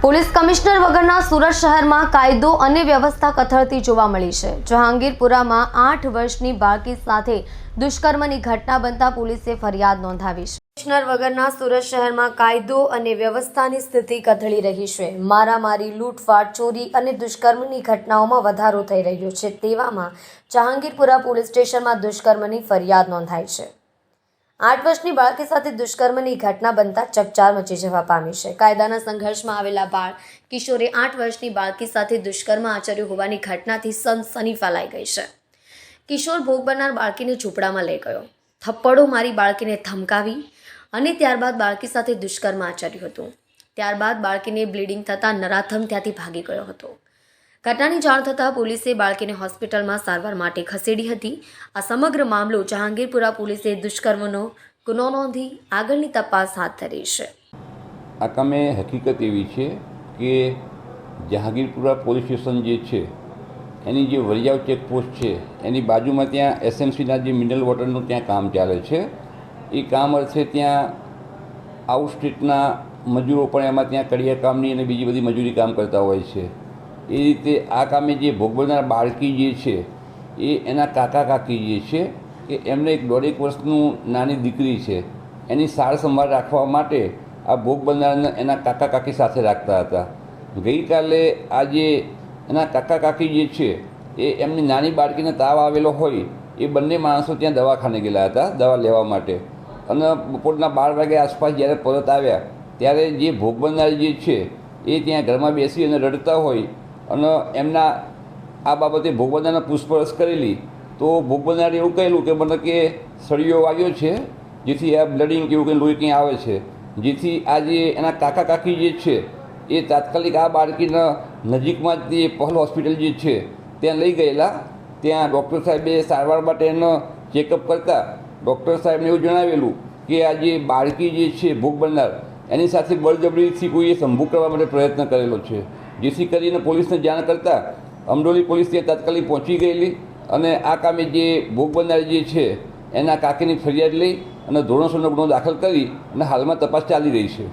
Police commissioner વગરના સુરત શહેરમાં કાયદો અને વ્યવસ્થા કથળતી જોવા મળી છે। જહાંગીરપુરામાં 8 વર્ષની બાળકી સાથે દુષ્કર્મની ઘટના બનતા પોલીસે ફરિયાદ નોંધાવી છે। કમિશનર વગરના સુરત શહેરમાં કાયદો અને વ્યવસ્થાની સ્થિતિ કથળી રહી છે। મારામારી, લૂંટફાટ, ચોરી અને દુષ્કર્મની ઘટનાઓમાં વધારો થઈ રહ્યો છે। તેવામાં જહાંગીરપુરા પોલીસ સ્ટેશનમાં દુષ્કર્મની ફરિયાદ નોંધાઈ છે। 8 વર્ષની બાળકી સાથે દુષ્કર્મની ઘટના બનતા ચકચાર મચી જવા પામી છે। કાયદાના સંઘર્ષમાં આવેલા બાળ કિશોરે 8 વર્ષની બાળકી સાથે દુષ્કર્મ આચર્યું હોવાની ઘટનાથી સનસની ફેલાઈ ગઈ છે। કિશોર ભોગ બનનાર બાળકીને ઝૂંપડામાં લઈ ગયો, થપ્પડો મારી બાળકીને ધમકાવી અને ત્યારબાદ બાળકી સાથે દુષ્કર્મ આચર્યું હતું। ત્યારબાદ બાળકીને બ્લીડિંગ થતાં નરાધમ ત્યાંથી ભાગી ગયો હતો। ઘટનાની જાણ થતાં પોલીસે બાળકીને હોસ્પિટલમાં સારવાર માટે ખસેડી હતી। આ સમગ્ર મામલો જહાંગીરપુરા પોલીસે દુષ્કર્મનો ગુનો નોંધી આગળની તપાસ હાથ ધરી છે। આ કામે હકીકત એવી છે કે જહાંગીરપુરા પોલીસ સ્ટેશન જે છે એની જે વરિયાવ ચેકપોસ્ટ છે એની બાજુમાં ત્યાં એસએમસીના જે મિનરલ વોટરનું ત્યાં કામ ચાલે છે। એ કામ અર્થે ત્યાં આઉટ સ્ટેટના મજૂરો પણ એમાં ત્યાં કડિયા કામની અને બીજી બધી મજૂરી કામ કરતા હોય છે। એ રીતે આ કામે જે ભોગ બનનાર બાળકી જે છે એ એના કાકા કાકી જે છે કે એમને એક 1.5 વર્ષનું નાની દીકરી છે, એની સાર સંભાળ રાખવા માટે આ ભોગ બનનારને એના કાકા કાકી સાથે રાખતા હતા। ગઈકાલે આ જે એના કાકા કાકી જે છે એ એમની નાની બાળકીને તાવ આવેલો હોય એ બંને માણસો ત્યાં દવાખાને ગયેલા હતા દવા લેવા માટે। અને બપોરના 12 વાગ્યા આસપાસ જ્યારે પરત આવ્યા ત્યારે જે ભોગ બનનાર જે છે એ ત્યાં ઘરમાં બેસી અને રડતા હોય અને એમના આ બાબતે ભોગ બનનારને પૂછપરછ કરેલી તો ભોગ બનનારે એવું કહેલું કે મને કે સળિયો વાગ્યો છે, જેથી આ બ્લડિંગ કે એવું કંઈ લોહી કંઈ આવે છે, જેથી આ જે એના કાકા કાકી જે છે એ તાત્કાલિક આ બાળકીના નજીકમાં જે પહલ હોસ્પિટલ જે છે ત્યાં લઈ ગયેલા। ત્યાં ડૉક્ટર સાહેબે સારવાર માટે એનો ચેકઅપ કરતા ડૉક્ટર સાહેબને એવું જણાવેલું કે આ જે બાળકી જે છે ભોગ બનનાર એની સાથે બળજબરીથી કોઈએ સંભોગ કરવા માટે પ્રયત્ન કરેલો છે, જેથી કરીને પોલીસને જાણ કરતાં અમરોલી પોલીસ ત્યાં તાત્કાલિક પહોંચી ગયેલી અને આ કામે જે ભોગ બનનાર જે છે એના કાકીની ફરિયાદ લઈ અને ધોરણસરનો ગુનો દાખલ કરી અને હાલમાં તપાસ ચાલી રહી છે।